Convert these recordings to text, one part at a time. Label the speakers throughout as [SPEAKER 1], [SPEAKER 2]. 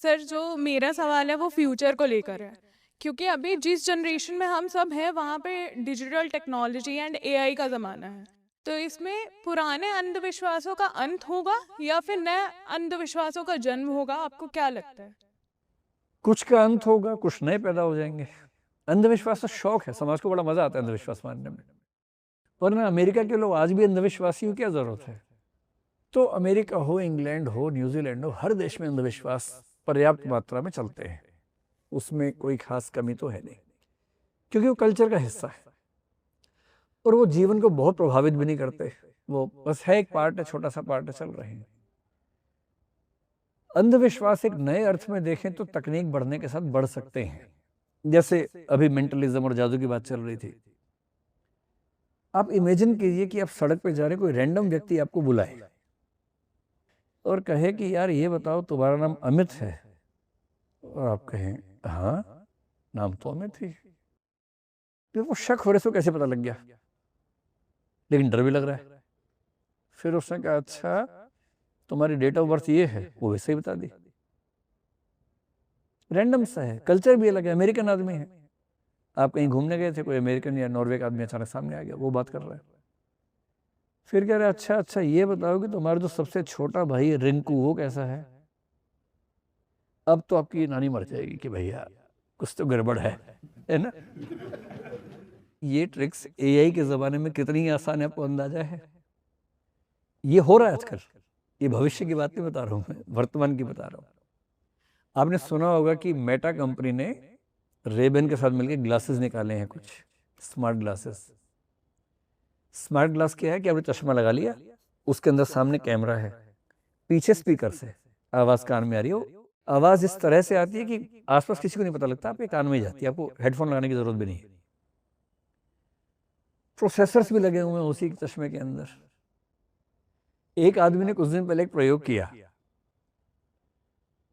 [SPEAKER 1] Sir, जो मेरा सवाल है वो फ्यूचर को लेकर है, क्योंकि अभी जिस जनरेशन में हम सब हैं वहाँ पे डिजिटल टेक्नोलॉजी एंड एआई का ज़माना है। तो इसमें पुराने अंधविश्वासों का अंत होगा या फिर नए अंधविश्वासों का जन्म होगा, आपको क्या लगता है?
[SPEAKER 2] कुछ का अंत होगा, कुछ नए पैदा हो जाएंगे। अंधविश्वास तो शौक है, समाज को बड़ा मजा आता है अंधविश्वास मानने में। वरना अमेरिका के लोग आज भी अंधविश्वासी हो, क्या जरूरत है? तो अमेरिका हो, इंग्लैंड हो, न्यूजीलैंड हो, हर देश में अंधविश्वास पर्याप्त मात्रा में चलते हैं। उसमें कोई खास कमी तो है नहीं, क्योंकि वो कल्चर का हिस्सा है और वो जीवन को बहुत प्रभावित भी नहीं करते। वो बस है, एक पार्ट है, छोटा सा पार्ट है, चल रहे हैं। अंधविश्वास एक नए अर्थ में देखें तो तकनीक बढ़ने के साथ बढ़ सकते हैं। जैसे अभी मेंटलिज्म और जादू की बात चल रही थी। आप इमेजिन कीजिए कि आप सड़क पे जा रहे, कोई रैंडम व्यक्ति आपको बुलाए और कहे कि यार ये बताओ तुम्हारा नाम अमित है, और आप कहें हाँ नाम तो अमित ही। फिर वो शक हो रहे, सो कैसे पता लग गया, लेकिन डर भी लग रहा है। फिर उसने कहा अच्छा तुम्हारी डेट ऑफ बर्थ ये है, वो वैसे ही बता दी। रैंडम सा है, कल्चर भी अलग है, अमेरिकन आदमी है। आप कहीं घूमने गए थे, कोई अमेरिकन या नॉर्वे का आदमी अचानक सामने आ गया, वो बात कर रहा है। फिर कह रहे अच्छा अच्छा ये बताओ कि तुम्हारा जो सबसे छोटा भाई है रिंकू, वो कैसा है? अब तो आपकी नानी मर जाएगी कि भैया कुछ तो गड़बड़ है ना। ये ट्रिक्स एआई के जमाने में कितनी आसान है, आपको अंदाजा है? ये हो रहा है आजकल। ये भविष्य की बात नहीं बता रहा हूं मैं, वर्तमान की बता रहा हूं। आपने सुना होगा कि मेटा कंपनी ने रेबेन के साथ मिलकर ग्लासेस निकाले हैं, कुछ स्मार्ट ग्लासेस। स्मार्ट ग्लास क्या है कि आपने चश्मा लगा लिया, उसके अंदर सामने कैमरा है, पीछे स्पीकर से आवाज कान में आ रही हो। आवाज इस तरह से आती है कि आसपास किसी को नहीं पता लगता, आपके कान में ही जाती है, आपको हेडफोन लगाने की जरूरत भी नहीं है। प्रोसेसर्स भी लगे हुए हैं उसी चश्मे के अंदर। एक आदमी ने कुछ दिन पहले एक प्रयोग किया,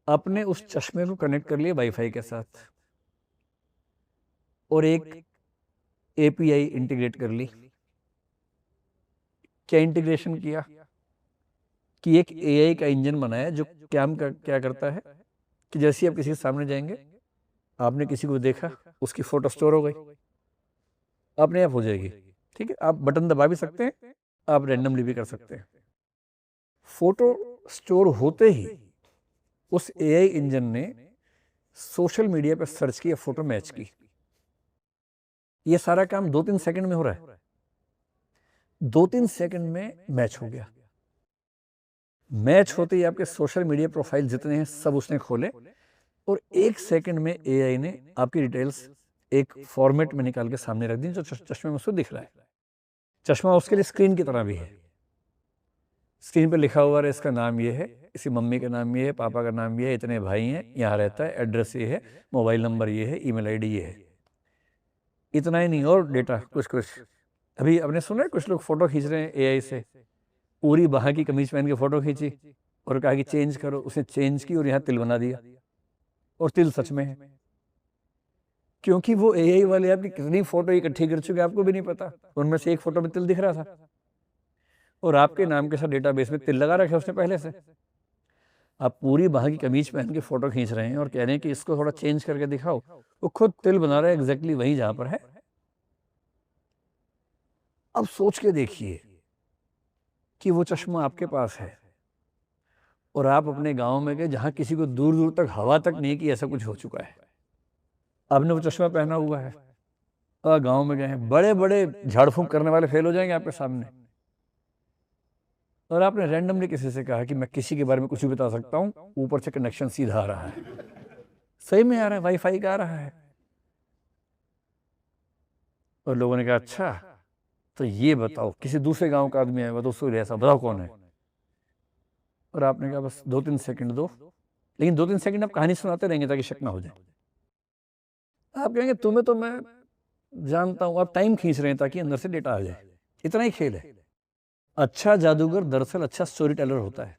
[SPEAKER 2] अपने उस चश्मे को कनेक्ट कर लिया वाईफाई के साथ और एक एपीआई इंटीग्रेट कर ली। क्या इंटीग्रेशन किया कि एक एआई का इंजन बनाया जो क्या करता है कि जैसे ही आप किसी के सामने जाएंगे, आपने किसी को देखा, उसकी फोटो स्टोर हो गई, अपने आप हो जाएगी। ठीक है, आप बटन दबा भी सकते हैं, आप रैंडमली भी कर सकते हैं। फोटो स्टोर होते ही उस एआई इंजन ने सोशल मीडिया पर सर्च किया, फोटो मैच की। ये सारा काम 2-3 सेकंड में हो रहा है। 2-3 सेकंड में मैच हो गया। मैच होते ही आपके सोशल मीडिया प्रोफाइल जितने हैं सब उसने खोले और 1 सेकंड में एआई ने आपकी डिटेल्स एक फॉर्मेट में निकाल के सामने रख दी, जो चश्मे में उसको दिख रहा है। चश्मा उसके लिए स्क्रीन की तरह भी है। स्क्रीन पे लिखा हुआ है इसका नाम ये है, इसी मम्मी का नाम ये है, पापा का नाम ये है, इतने भाई हैं, यहाँ रहता है, एड्रेस ये है, मोबाइल नंबर ये है, ईमेल आईडी ये है। इतना ही नहीं, और डेटा कुछ कुछ। अभी आपने सुना है कुछ लोग फोटो खींच रहे हैं एआई से, पूरी बाह की कमीज पहन के फोटो खींची और कहा कि चेंज करो, उसने चेंज की और यहाँ तिल बना दिया, और तिल सच में है। क्योंकि वो एआई वाले आपकी कितनी फोटो इकट्ठी कर चुके आपको भी नहीं पता, उनमें से एक फोटो में तिल दिख रहा था और आपके नाम के साथ डेटाबेस में तिल लगा रखा है उसने पहले से। आप पूरी बाह की कमीज पहन के फोटो खींच रहे हैं और कह रहे हैं कि इसको थोड़ा चेंज करके दिखाओ, वो खुद तिल बना रहा है एग्जैक्टली वहीं जहां पर है। अब सोच के देखिए कि वो चश्मा आपके पास है और आप अपने गांव में गए जहां किसी को दूर दूर तक हवा तक नहीं कि ऐसा कुछ हो चुका है। आपने वो चश्मा पहना हुआ है और गांव में गए हैं, बड़े बड़े झाड़ फूंक करने वाले फेल हो जाएंगे आपके सामने। और आपने रैंडमली किसी से कहा कि मैं किसी के बारे में कुछ भी बता सकता हूँ, ऊपर से कनेक्शन सीधा आ रहा है, सही में आ रहा है, वाईफाई का आ रहा है। और लोगों ने कहा अच्छा तो ये बताओ, किसी दूसरे गांव का आदमी है, तो ऐसा बताओ कौन है। और आपने कहा बस 2-3 सेकंड दो, लेकिन 2-3 सेकंड आप कहानी सुनाते रहेंगे ताकि शक ना हो जाए। आप कहेंगे तुम्हें तो मैं जानता हूं, आप टाइम खींच रहे हैं ताकि अंदर से डेटा आ जाए, इतना ही खेल है। अच्छा जादूगर दरअसल अच्छा स्टोरी टेलर होता है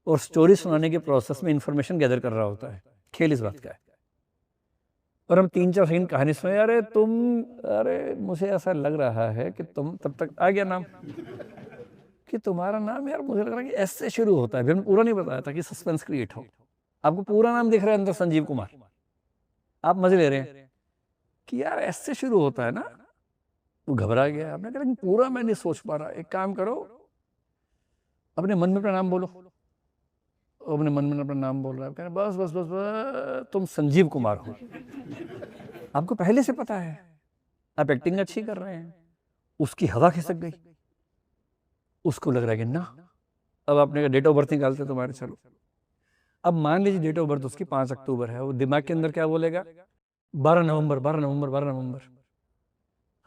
[SPEAKER 2] और स्टोरी सुनाने के प्रोसेस में इंफॉर्मेशन गैदर कर रहा होता है। खेल इस बात का है। और हम 3-4 सेकंड कहानी सुने, अरे तुम, अरे मुझे ऐसा लग रहा है कि तुम, तब तक आ गया नाम कि तुम्हारा नाम यार मुझे लग रहा है कि ऐसे शुरू होता है। फिर हमने पूरा नहीं बताया ताकि सस्पेंस क्रिएट हो। आपको पूरा नाम दिख रहा है अंदर संजीव कुमार, आप मजे ले रहे हैं कि यार ऐसे शुरू होता है ना। वो घबरा गया, आपने कहा लेकिन पूरा मैं नहीं सोच पा रहा। एक काम करो, अपने मन में अपना नाम बोलो। अपने मन में अपना नाम बोल रहा है, कह रहे बस बस बस बस तुम संजीव कुमार हो। आपको पहले से पता है, आप एक्टिंग अच्छी कर रहे हैं। उसकी हवा खिसक गई, उसको लग रहा है कि ना। अब आपने डेट ऑफ बर्थ निकालते तुम्हारे, चलो अब मान लीजिए डेट ऑफ बर्थ उसकी 5 अक्टूबर है। वो दिमाग के अंदर क्या बोलेगा, 12 नवंबर 12 नवंबर 12 नवंबर।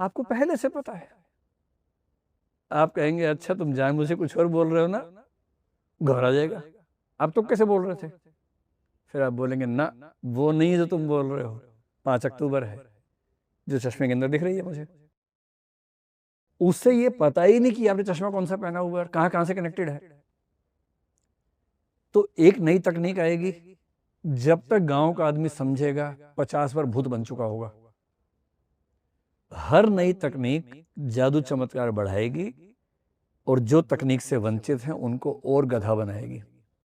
[SPEAKER 2] आपको पहले से पता है। आप कहेंगे अच्छा तुम जान मुझे कुछ और बोल रहे हो ना, घबरा जाएगा। आप तो कैसे बोल रहे थे? फिर आप बोलेंगे ना वो नहीं जो तुम बोल रहे हो, 5 अक्टूबर है जो चश्मे के अंदर दिख रही है मुझे। उससे ये पता ही नहीं कि आपने चश्मा कौन सा पहना हुआ है, कहां से कनेक्टेड है। तो एक नई तकनीक आएगी, जब तक गांव का आदमी समझेगा 50 बार भूत बन चुका होगा। हर नई तकनीक जादू चमत्कार बढ़ाएगी और जो तकनीक से वंचित हैं उनको और गधा बनाएगी।